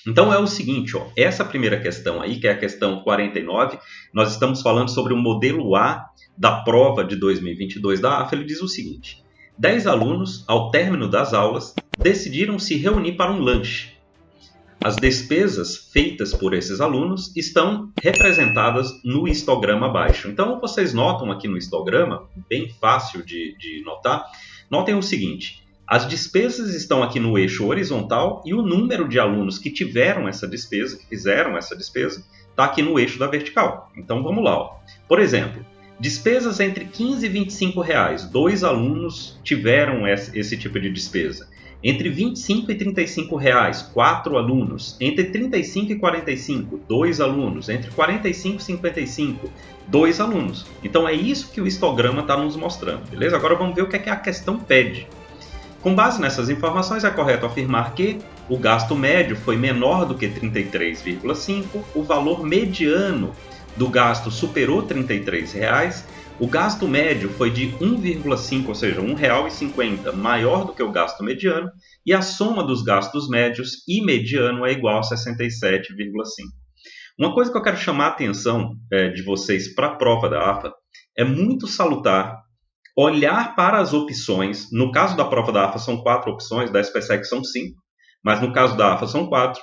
Então é o seguinte, ó, essa primeira questão aí, que é a questão 49, nós estamos falando sobre o modelo A da prova de 2022 da AFA. Ele diz o seguinte: 10 alunos, ao término das aulas, decidiram se reunir para um lanche. As despesas feitas por esses alunos estão representadas no histograma abaixo. Então, vocês notam aqui no histograma, bem fácil de notar, notem o seguinte: as despesas estão aqui no eixo horizontal e o número de alunos que tiveram essa despesa, que fizeram essa despesa, está aqui no eixo da vertical. Então, vamos lá. Ó. Por exemplo, despesas entre 15 e 25 reais. 2 alunos tiveram esse tipo de despesa. Entre 25 e 35 reais, 4 alunos. Entre 35 e 45, 2 alunos. Entre 45 e 55, 2 alunos. Então é isso que o histograma está nos mostrando, beleza? Agora vamos ver o que é que a questão pede. Com base nessas informações, é correto afirmar que o gasto médio foi menor do que 33,5, o valor mediano do gasto superou R$ 33, o gasto médio foi de 1,5, ou seja, R$ 1,50 maior do que o gasto mediano, e a soma dos gastos médios e mediano é igual a 67,5. Uma coisa que eu quero chamar a atenção de vocês para a prova da AFA é muito salutar olhar para as opções. No caso da prova da AFA são 4 opções, da SPSEC são 5, mas no caso da AFA são 4.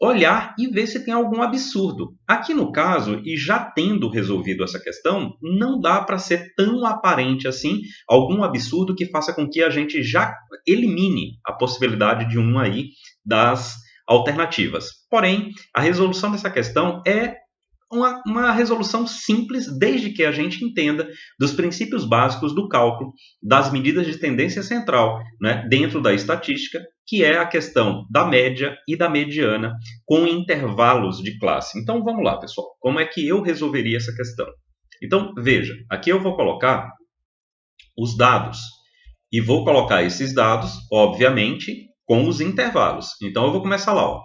Olhar e ver se tem algum absurdo. Aqui no caso, e já tendo resolvido essa questão, não dá para ser tão aparente assim algum absurdo que faça com que a gente já elimine a possibilidade de uma aí das alternativas. Porém, a resolução dessa questão é uma resolução simples, desde que a gente entenda dos princípios básicos do cálculo das medidas de tendência central, né, dentro da estatística, que é a questão da média e da mediana com intervalos de classe. Então vamos lá, pessoal, como é que eu resolveria essa questão? Então veja, aqui eu vou colocar os dados e vou colocar esses dados, obviamente, com os intervalos. Então eu vou começar lá, ó,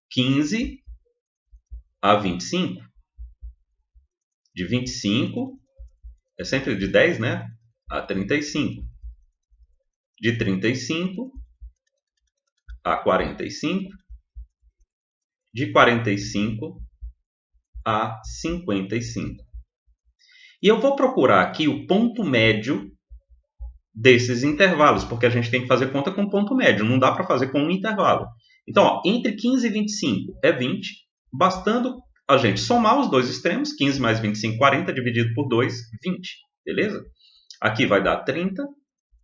15 a 25. De 25, é sempre de 10, né? A 35. De 35 a 45. De 45 a 55. E eu vou procurar aqui o ponto médio desses intervalos, porque a gente tem que fazer conta com ponto médio, não dá para fazer com um intervalo. Então, ó, entre 15 e 25 é 20, bastando a gente somar os dois extremos, 15 mais 25, 40, dividido por 2, 20, beleza? Aqui vai dar 30,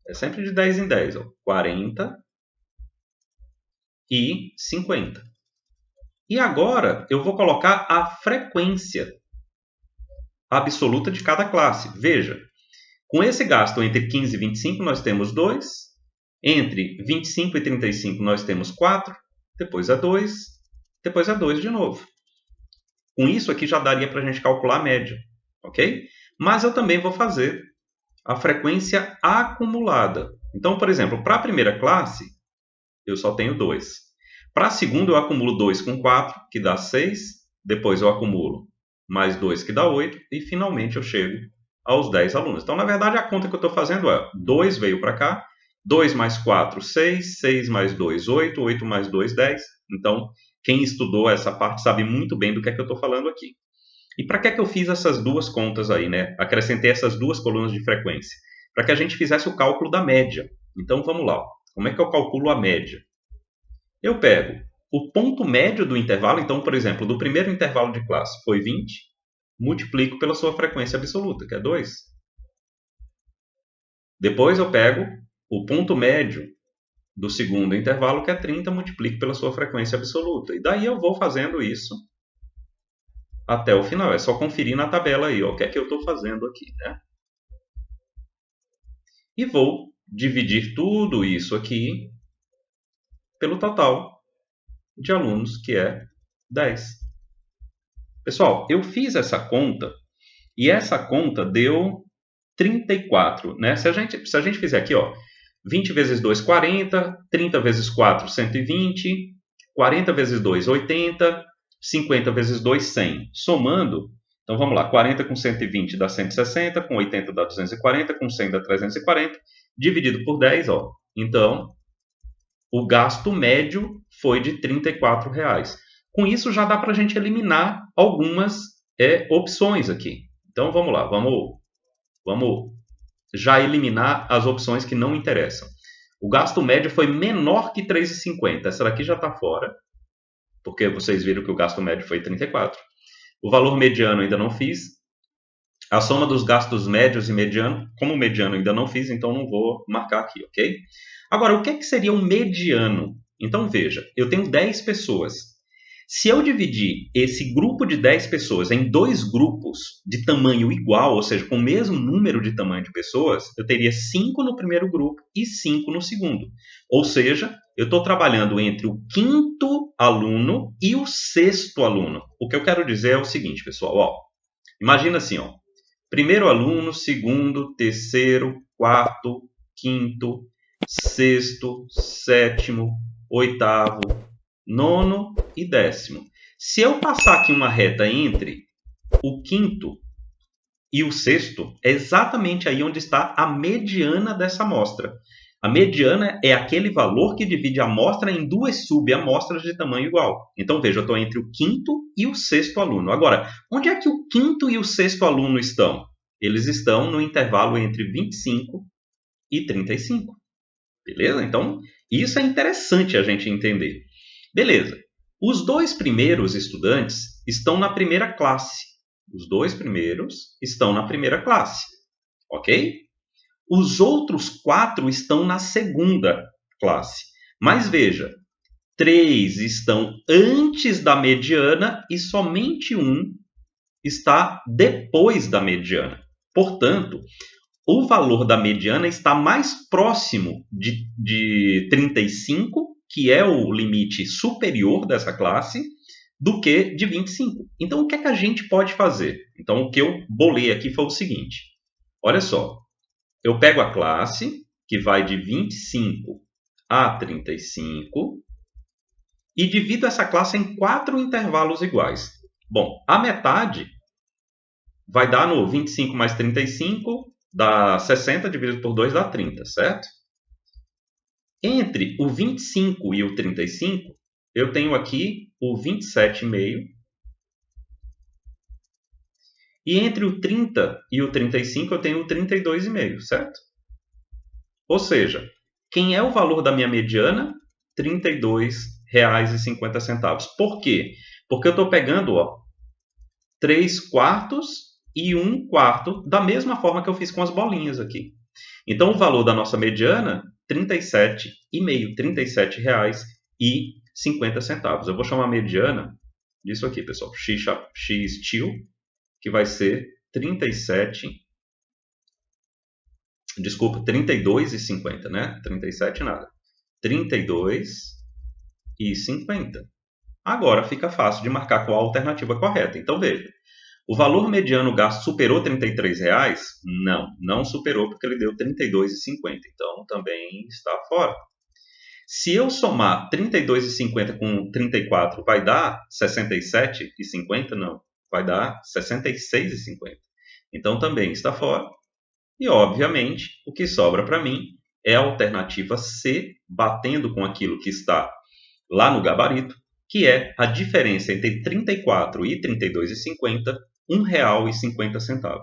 é sempre de 10 em 10, ó, 40 e 50. E agora eu vou colocar a frequência absoluta de cada classe. Veja, com esse gasto entre 15 e 25 nós temos 2, entre 25 e 35 nós temos 4, depois é 2, depois é 2 de novo. Com isso aqui já daria para a gente calcular a média, ok? Mas eu também vou fazer a frequência acumulada. Então, por exemplo, para a primeira classe, eu só tenho 2. Para a segunda, eu acumulo 2 com 4, que dá 6. Depois eu acumulo mais 2, que dá 8. E finalmente eu chego aos 10 alunos. Então, na verdade, a conta que eu estou fazendo é 2 veio para cá, 2 mais 4, 6, 6 mais 2, 8, 8 mais 2, 10. Então, quem estudou essa parte sabe muito bem do que é que eu estou falando aqui. E para que é que eu fiz essas duas contas aí, né? Acrescentei essas duas colunas de frequência. Para que a gente fizesse o cálculo da média. Então, vamos lá. Como é que eu calculo a média? Eu pego o ponto médio do intervalo. Então, por exemplo, do primeiro intervalo de classe foi 20, multiplico pela sua frequência absoluta, que é 2. Depois eu pego o ponto médio do segundo intervalo, que é 30, multiplico pela sua frequência absoluta. E daí eu vou fazendo isso até o final. É só conferir na tabela aí, ó, o que é que eu estou fazendo aqui, né? E vou dividir tudo isso aqui pelo total de alunos, que é 10. Pessoal, eu fiz essa conta e essa conta deu 34, né? Se a gente fizer aqui, ó, 20 vezes 2, 40, 30 vezes 4, 120, 40 vezes 2, 80, 50 vezes 2, 100. Somando, então vamos lá, 40 com 120 dá 160, com 80 dá 240, com 100 dá 340, dividido por 10, ó. Então, o gasto médio foi de R$ 34. Com isso já dá para a gente eliminar algumas opções aqui. Então vamos lá, vamos já eliminar as opções que não interessam. O gasto médio foi menor que 3,50. Essa daqui já está fora, porque vocês viram que o gasto médio foi 34. O valor mediano ainda não fiz. A soma dos gastos médios e mediano, como o mediano ainda não fiz, então não vou marcar aqui, ok? Agora, o que é que seria um mediano? Então veja, eu tenho 10 pessoas. Se eu dividir esse grupo de 10 pessoas em dois grupos de tamanho igual, ou seja, com o mesmo número de tamanho de pessoas, eu teria 5 no primeiro grupo e 5 no segundo. Ou seja, eu estou trabalhando entre o quinto aluno e o sexto aluno. O que eu quero dizer é o seguinte, pessoal. Ó, imagina assim, ó, primeiro aluno, segundo, terceiro, quarto, quinto, sexto, sétimo, oitavo, nono e décimo. Se eu passar aqui uma reta entre o quinto e o sexto, é exatamente aí onde está a mediana dessa amostra. A mediana é aquele valor que divide a amostra em duas subamostras de tamanho igual. Então, veja, eu estou entre o quinto e o sexto aluno. Agora, onde é que o quinto e o sexto aluno estão? Eles estão no intervalo entre 25 e 35. Beleza? Então, isso é interessante a gente entender. Beleza. Os dois primeiros estudantes estão na primeira classe. Os dois primeiros estão na primeira classe. Ok? Os outros 4 estão na segunda classe. Mas veja, 3 estão antes da mediana e somente um está depois da mediana. Portanto, o valor da mediana está mais próximo de 35, que é o limite superior dessa classe, do que de 25. Então, o que é que a gente pode fazer? Então, o que eu bolei aqui foi o seguinte. Olha só, eu pego a classe, que vai de 25 a 35, e divido essa classe em 4 intervalos iguais. Bom, a metade vai dar no 25 mais 35, dá 60, dividido por 2 dá 30, certo? Entre o 25 e o 35, eu tenho aqui o 27,5. E entre o 30 e o 35, eu tenho o 32,5, certo? Ou seja, quem é o valor da minha mediana? R$ 32,50. Por quê? Porque eu estou pegando 3 quartos e 1 quarto, da mesma forma que eu fiz com as bolinhas aqui. Então, o valor da nossa mediana, R$ 37,5, R$ 37,50. Eu vou chamar a mediana disso aqui, pessoal, x til, que vai ser 32,50, né? 37 nada. 32,50. Agora fica fácil de marcar qual a alternativa correta. Então, veja. O valor mediano gasto superou R$ 33,00? Não superou, porque ele deu R$ 32,50. Então, também está fora. Se eu somar 32,50 com 34, vai dar 67,50? Não, vai dar 66,50. Então, também está fora. E, obviamente, o que sobra para mim é a alternativa C, batendo com aquilo que está lá no gabarito, que é a diferença entre 34 e 32,50, R$ 1,50.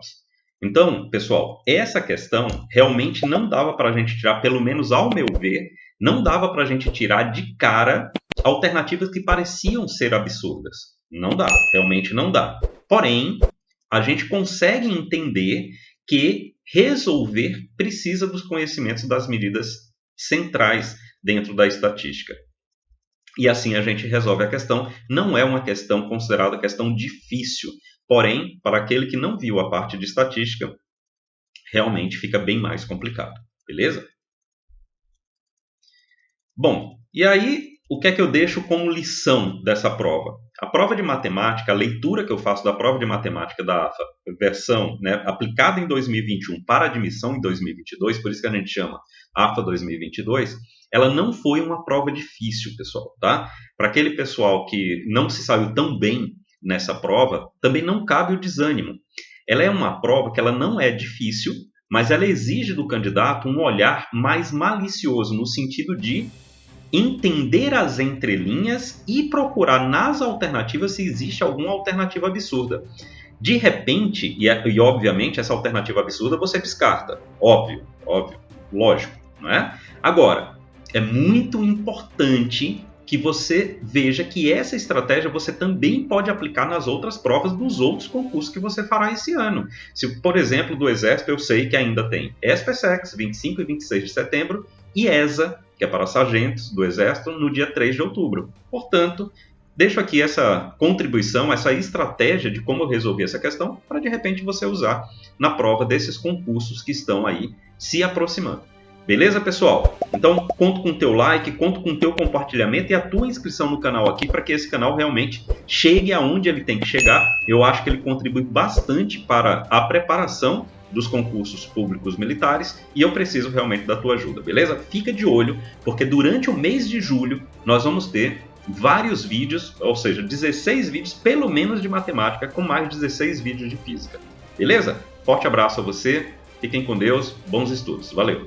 Então, pessoal, essa questão realmente não dava para a gente tirar, pelo menos ao meu ver, não dava para a gente tirar de cara alternativas que pareciam ser absurdas. Não dá, realmente não dá. Porém, a gente consegue entender que resolver precisa dos conhecimentos das medidas centrais dentro da estatística. E assim a gente resolve a questão. Não é uma questão considerada questão difícil. Porém, para aquele que não viu a parte de estatística, realmente fica bem mais complicado. Beleza? Bom, e aí o que é que eu deixo como lição dessa prova? A prova de matemática, a leitura que eu faço da prova de matemática da AFA, versão aplicada em 2021 para admissão em 2022, por isso que a gente chama AFA 2022, ela não foi uma prova difícil, pessoal, tá? Para aquele pessoal que não se saiu tão bem nessa prova, também não cabe o desânimo. Ela é uma prova que ela não é difícil, mas ela exige do candidato um olhar mais malicioso, no sentido de entender as entrelinhas e procurar nas alternativas se existe alguma alternativa absurda. De repente, e obviamente essa alternativa absurda você descarta. Óbvio, lógico, não é? Agora, é muito importante que você veja que essa estratégia você também pode aplicar nas outras provas dos outros concursos que você fará esse ano. Se, por exemplo, do Exército, eu sei que ainda tem ESPESEX, 25 e 26 de setembro, e ESA, que é para sargentos do Exército, no dia 3 de outubro. Portanto, deixo aqui essa contribuição, essa estratégia de como eu resolvi essa questão, para de repente você usar na prova desses concursos que estão aí se aproximando. Beleza, pessoal? Então, conto com o teu like, conto com o teu compartilhamento e a tua inscrição no canal aqui para que esse canal realmente chegue aonde ele tem que chegar. Eu acho que ele contribui bastante para a preparação dos concursos públicos militares e eu preciso realmente da tua ajuda, beleza? Fica de olho, porque durante o mês de julho nós vamos ter vários vídeos, ou seja, 16 vídeos pelo menos de matemática com mais 16 vídeos de física. Beleza? Forte abraço a você, fiquem com Deus, bons estudos. Valeu!